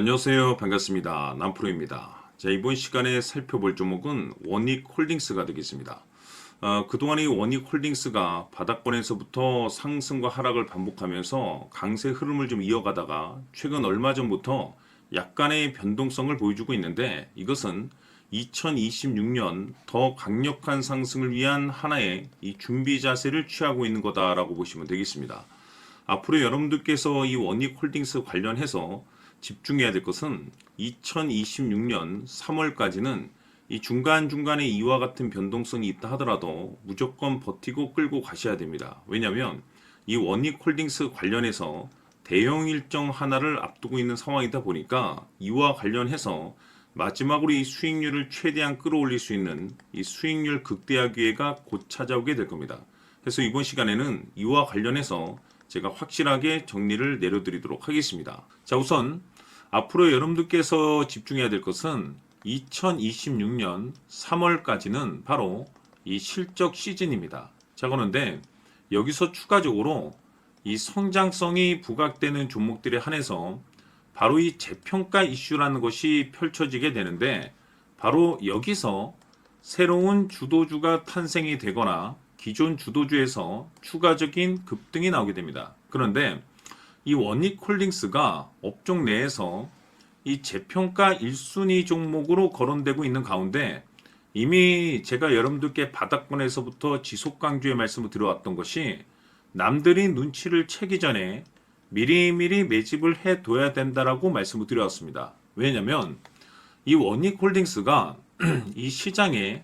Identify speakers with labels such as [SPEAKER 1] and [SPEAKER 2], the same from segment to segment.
[SPEAKER 1] 안녕하세요. 반갑습니다. 남프로입니다. 자, 이번 시간에 살펴볼 종목은 원익홀딩스가 되겠습니다. 그동안 이 원익홀딩스가 바닥권에서부터 상승과 하락을 반복하면서 강세 흐름을 좀 이어가다가 최근 얼마 전부터 약간의 변동성을 보여주고 있는데, 이것은 2026년 더 강력한 상승을 위한 하나의 이 준비 자세를 취하고 있는 거다라고 보시면 되겠습니다. 앞으로 여러분들께서 이 원익홀딩스 관련해서 집중해야 될 것은 2026년 3월까지는 이 중간중간에 이와 같은 변동성이 있다 하더라도 무조건 버티고 끌고 가셔야 됩니다. 왜냐하면 이 원익홀딩스 관련해서 대형 일정 하나를 앞두고 있는 상황이다 보니까 이와 관련해서 마지막으로 이 수익률을 최대한 끌어올릴 수 있는 이 수익률 극대화 기회가 곧 찾아오게 될 겁니다. 그래서 이번 시간에는 이와 관련해서 제가 확실하게 정리를 내려드리도록 하겠습니다. 자, 우선 앞으로 여러분들께서 집중해야 될 것은 2026년 3월까지는 바로 이 실적 시즌입니다. 자, 그런데 여기서 추가적으로 이 성장성이 부각되는 종목들에 한해서 바로 이 재평가 이슈라는 것이 펼쳐지게 되는데, 바로 여기서 새로운 주도주가 탄생이 되거나 기존 주도주에서 추가적인 급등이 나오게 됩니다. 그런데 이 원익홀딩스가 업종 내에서 이 재평가 1순위 종목으로 거론되고 있는 가운데, 이미 제가 여러분들께 바닥권에서부터 지속 강조의 말씀을 드려왔던 것이, 남들이 눈치를 채기 전에 미리미리 매집을 해둬야 된다라고 말씀을 드려왔습니다. 왜냐하면 이 원익홀딩스가 이 시장에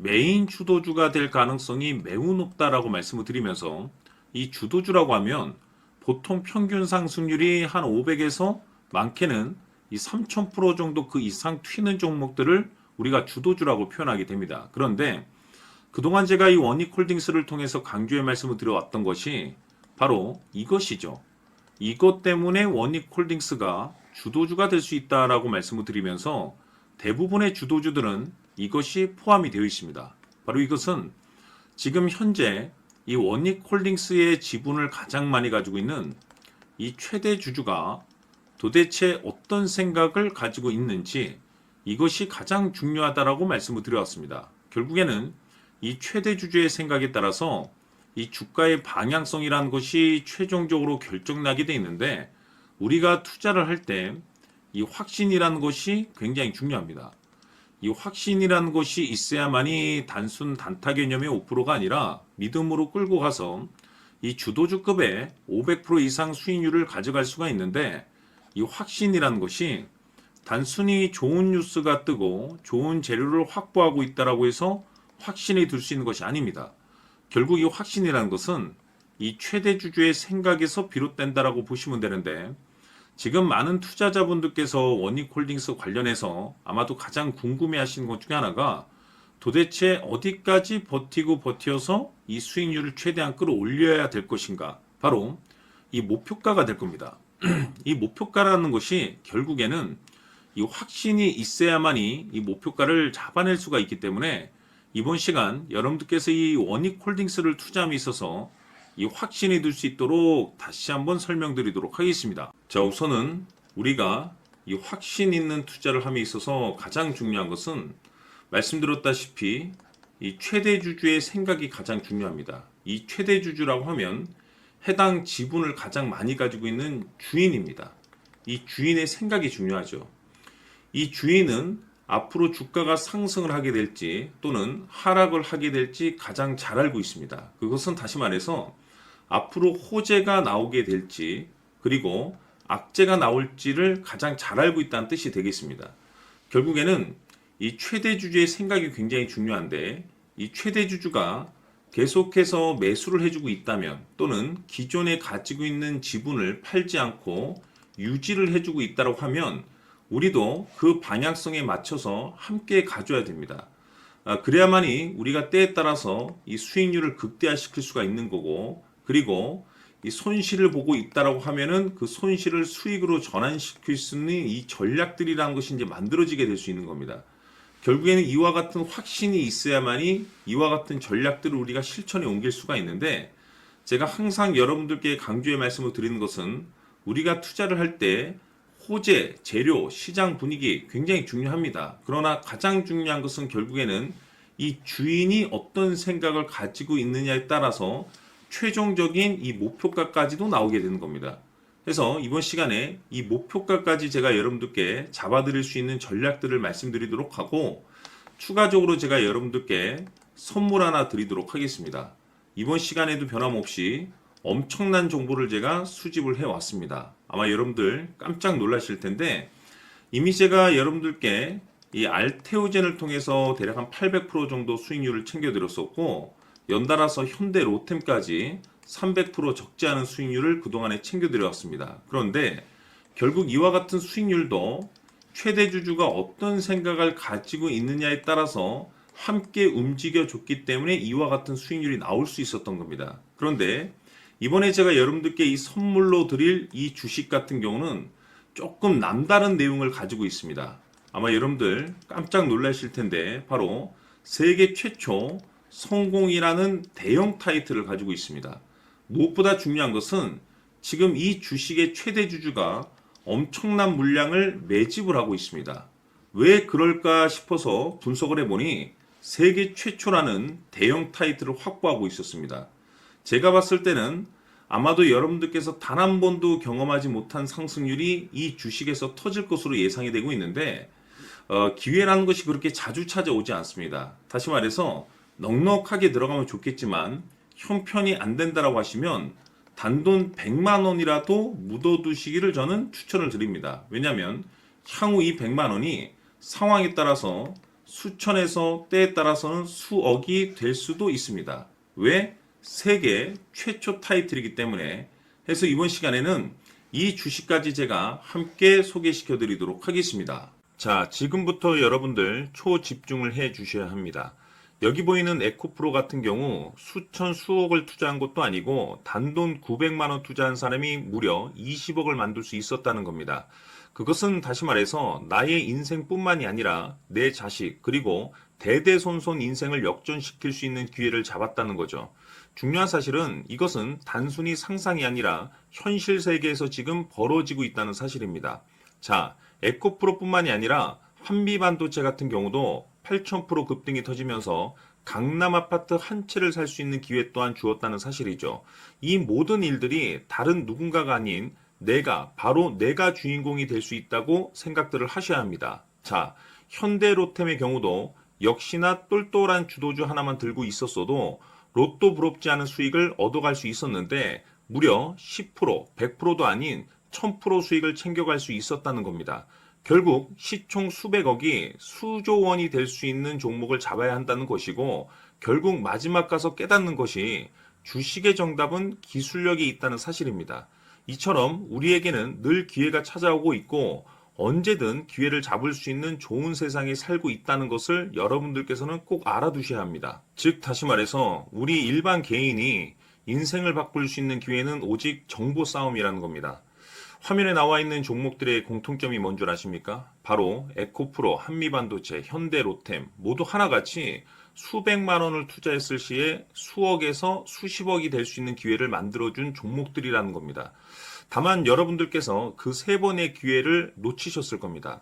[SPEAKER 1] 메인 주도주가 될 가능성이 매우 높다라고 말씀을 드리면서, 이 주도주라고 하면 보통 평균 상승률이 한 500에서 많게는 이 3000% 정도 그 이상 튀는 종목들을 우리가 주도주라고 표현하게 됩니다. 그런데 그동안 제가 이 원익홀딩스를 통해서 강조의 말씀을 드려왔던 것이 바로 이것이죠. 이것 때문에 원익홀딩스가 주도주가 될 수 있다라고 말씀을 드리면서, 대부분의 주도주들은 이것이 포함이 되어 있습니다. 바로 이것은 지금 현재 이 원익홀딩스의 지분을 가장 많이 가지고 있는 이 최대 주주가 도대체 어떤 생각을 가지고 있는지, 이것이 가장 중요하다라고 말씀을 드려왔습니다. 결국에는 이 최대 주주의 생각에 따라서 이 주가의 방향성이라는 것이 최종적으로 결정나게 돼 있는데, 우리가 투자를 할 때 이 확신이라는 것이 굉장히 중요합니다. 이 확신이라는 것이 있어야만이 단순 단타 개념의 5%가 아니라 믿음으로 끌고 가서 이 주도주급의 500% 이상 수익률을 가져갈 수가 있는데, 이 확신이라는 것이 단순히 좋은 뉴스가 뜨고 좋은 재료를 확보하고 있다라고 해서 확신이 들 수 있는 것이 아닙니다. 결국 이 확신이라는 것은 이 최대 주주의 생각에서 비롯된다라고 보시면 되는데, 지금 많은 투자자분들께서 원익홀딩스 관련해서 아마도 가장 궁금해하시는 것 중에 하나가, 도대체 어디까지 버티고 버텨서 이 수익률을 최대한 끌어올려야 될 것인가, 바로 이 목표가가 될 겁니다. 이 목표가라는 것이 결국에는 이 확신이 있어야만이 이 목표가를 잡아낼 수가 있기 때문에, 이번 시간 여러분들께서 이 원익홀딩스를 투자함에 있어서 이 확신이 들 수 있도록 다시 한번 설명드리도록 하겠습니다. 자, 우선은 우리가 이 확신 있는 투자를 함에 있어서 가장 중요한 것은, 말씀드렸다시피 이 최대 주주의 생각이 가장 중요합니다. 이 최대 주주라고 하면 해당 지분을 가장 많이 가지고 있는 주인입니다. 이 주인의 생각이 중요하죠. 이 주인은 앞으로 주가가 상승을 하게 될지 또는 하락을 하게 될지 가장 잘 알고 있습니다. 그것은 다시 말해서 앞으로 호재가 나오게 될지 그리고 악재가 나올지를 가장 잘 알고 있다는 뜻이 되겠습니다. 결국에는 이 최대 주주의 생각이 굉장히 중요한데, 이 최대 주주가 계속해서 매수를 해주고 있다면 또는 기존에 가지고 있는 지분을 팔지 않고 유지를 해주고 있다고 하면 우리도 그 방향성에 맞춰서 함께 가져야 됩니다. 그래야만이 우리가 때에 따라서 이 수익률을 극대화시킬 수가 있는 거고, 그리고 이 손실을 보고 있다라고 하면은 그 손실을 수익으로 전환시킬 수 있는 이 전략들이라는 것이 이제 만들어지게 될 수 있는 겁니다. 결국에는 이와 같은 확신이 있어야만이 이와 같은 전략들을 우리가 실천에 옮길 수가 있는데, 제가 항상 여러분들께 강조의 말씀을 드리는 것은, 우리가 투자를 할 때 소재, 재료, 시장 분위기 굉장히 중요합니다. 그러나 가장 중요한 것은 결국에는 이 주인이 어떤 생각을 가지고 있느냐에 따라서 최종적인 이 목표가까지도 나오게 되는 겁니다. 그래서 이번 시간에 이 목표가까지 제가 여러분들께 잡아드릴 수 있는 전략들을 말씀드리도록 하고, 추가적으로 제가 여러분들께 선물 하나 드리도록 하겠습니다. 이번 시간에도 변함없이 엄청난 정보를 제가 수집을 해왔습니다. 아마 여러분들 깜짝 놀라실 텐데, 이미 제가 여러분들께 이 알테오젠을 통해서 대략 한 800% 정도 수익률을 챙겨드렸었고, 연달아서 현대 로템까지 300% 적지 않은 수익률을 그동안에 챙겨드려왔습니다. 그런데 결국 이와 같은 수익률도 최대 주주가 어떤 생각을 가지고 있느냐에 따라서 함께 움직여줬기 때문에 이와 같은 수익률이 나올 수 있었던 겁니다. 그런데 이번에 제가 여러분들께 이 선물로 드릴 이 주식 같은 경우는 조금 남다른 내용을 가지고 있습니다. 아마 여러분들 깜짝 놀라실 텐데, 바로 세계 최초 성공이라는 대형 타이틀을 가지고 있습니다. 무엇보다 중요한 것은 지금 이 주식의 최대 주주가 엄청난 물량을 매집을 하고 있습니다. 왜 그럴까 싶어서 분석을 해보니 세계 최초라는 대형 타이틀을 확보하고 있었습니다. 제가 봤을 때는 아마도 여러분들께서 단 한 번도 경험하지 못한 상승률이 이 주식에서 터질 것으로 예상이 되고 있는데, 기회라는 것이 그렇게 자주 찾아오지 않습니다. 다시 말해서 넉넉하게 들어가면 좋겠지만 형편이 안 된다라고 하시면 단돈 100만 원이라도 묻어두시기를 저는 추천을 드립니다. 왜냐하면 향후 이 100만 원이 상황에 따라서 수천에서 때에 따라서는 수억이 될 수도 있습니다. 왜? 세계 최초 타이틀이기 때문에. 해서 이번 시간에는 이 주식까지 제가 함께 소개시켜 드리도록 하겠습니다. 자, 지금부터 여러분들 초집중을 해 주셔야 합니다. 여기 보이는 에코프로 같은 경우 수천 수억을 투자한 것도 아니고 단돈 900만 원 투자한 사람이 무려 20억을 만들 수 있었다는 겁니다. 그것은 다시 말해서 나의 인생뿐만이 아니라 내 자식 그리고 대대손손 인생을 역전시킬 수 있는 기회를 잡았다는 거죠. 중요한 사실은 이것은 단순히 상상이 아니라 현실 세계에서 지금 벌어지고 있다는 사실입니다. 자, 에코프로뿐만이 아니라 한미반도체 같은 경우도 8,000% 급등이 터지면서 강남 아파트 한 채를 살 수 있는 기회 또한 주었다는 사실이죠. 이 모든 일들이 다른 누군가가 아닌 바로 내가 주인공이 될 수 있다고 생각들을 하셔야 합니다. 자, 현대로템의 경우도 역시나 똘똘한 주도주 하나만 들고 있었어도 로또 부럽지 않은 수익을 얻어갈 수 있었는데 무려 10%, 100%도 아닌 1000% 수익을 챙겨갈 수 있었다는 겁니다. 결국 시총 수백억이 수조 원이 될 수 있는 종목을 잡아야 한다는 것이고, 결국 마지막 가서 깨닫는 것이 주식의 정답은 기술력이 있다는 사실입니다. 이처럼 우리에게는 늘 기회가 찾아오고 있고 언제든 기회를 잡을 수 있는 좋은 세상에 살고 있다는 것을 여러분들께서는 꼭 알아두셔야 합니다. 즉 다시 말해서 우리 일반 개인이 인생을 바꿀 수 있는 기회는 오직 정보 싸움이라는 겁니다. 화면에 나와 있는 종목들의 공통점이 뭔 줄 아십니까? 바로 에코프로, 한미반도체, 현대로템 모두 하나같이 수백만 원을 투자했을 시에 수억에서 수십억이 될 수 있는 기회를 만들어준 종목들이라는 겁니다. 다만 여러분들께서 그 세 번의 기회를 놓치셨을 겁니다.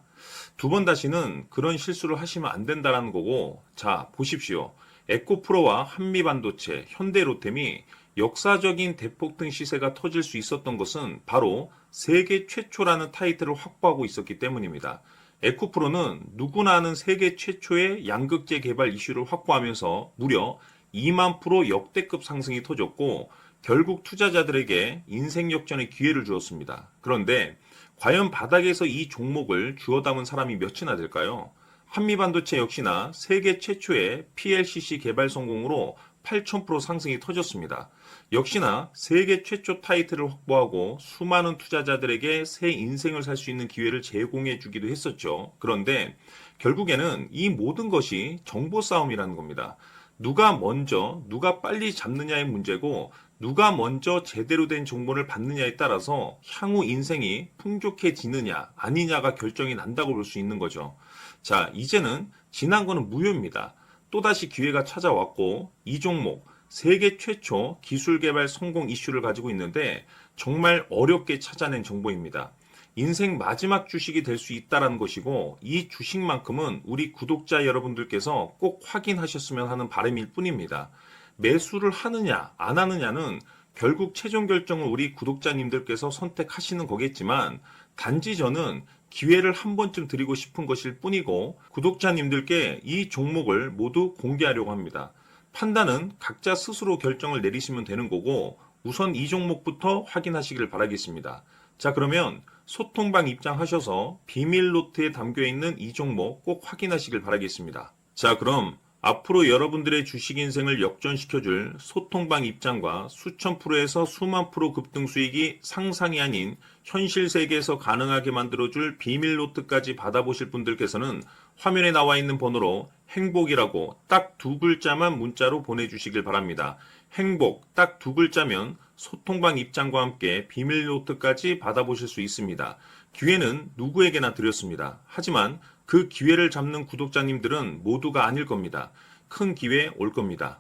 [SPEAKER 1] 두 번 다시는 그런 실수를 하시면 안 된다는 거고, 자 보십시오. 에코프로와 한미반도체, 현대로템이 역사적인 대폭등 시세가 터질 수 있었던 것은 바로 세계 최초라는 타이틀을 확보하고 있었기 때문입니다. 에코프로는 누구나 아는 세계 최초의 양극재 개발 이슈를 확보하면서 무려 2만 프로 역대급 상승이 터졌고 결국 투자자들에게 인생 역전의 기회를 주었습니다. 그런데 과연 바닥에서 이 종목을 주워 담은 사람이 몇이나 될까요? 한미반도체 역시나 세계 최초의 PLCC 개발 성공으로 8,000% 상승이 터졌습니다. 역시나 세계 최초 타이틀을 확보하고 수많은 투자자들에게 새 인생을 살 수 있는 기회를 제공해 주기도 했었죠. 그런데 결국에는 이 모든 것이 정보 싸움이라는 겁니다. 누가 먼저, 누가 빨리 잡느냐의 문제고 누가 먼저 제대로 된 정보를 받느냐에 따라서 향후 인생이 풍족해지느냐 아니냐가 결정이 난다고 볼 수 있는 거죠. 자, 이제는 지난 거는 무효입니다. 또다시 기회가 찾아왔고 이 종목 세계 최초 기술 개발 성공 이슈를 가지고 있는데 정말 어렵게 찾아낸 정보입니다. 인생 마지막 주식이 될 수 있다라는 것이고 이 주식만큼은 우리 구독자 여러분들께서 꼭 확인하셨으면 하는 바람일 뿐입니다. 매수를 하느냐 안 하느냐는 결국 최종 결정을 우리 구독자님들께서 선택하시는 거겠지만 단지 저는 기회를 한 번쯤 드리고 싶은 것일 뿐이고 구독자님들께 이 종목을 모두 공개하려고 합니다. 판단은 각자 스스로 결정을 내리시면 되는 거고 우선 이 종목부터 확인하시길 바라겠습니다. 자, 그러면 소통방 입장하셔서 비밀 노트에 담겨 있는 이 종목 꼭 확인하시길 바라겠습니다. 자, 그럼 앞으로 여러분들의 주식 인생을 역전시켜줄 소통방 입장과 수천 프로에서 수만 프로 급등 수익이 상상이 아닌 현실 세계에서 가능하게 만들어줄 비밀 노트까지 받아보실 분들께서는 화면에 나와 있는 번호로 행복이라고 딱 두 글자만 문자로 보내주시길 바랍니다. 행복 딱 두 글자면 소통방 입장과 함께 비밀 노트까지 받아보실 수 있습니다. 기회는 누구에게나 드렸습니다. 하지만 그 기회를 잡는 구독자님들은 모두가 아닐 겁니다. 큰 기회 올 겁니다.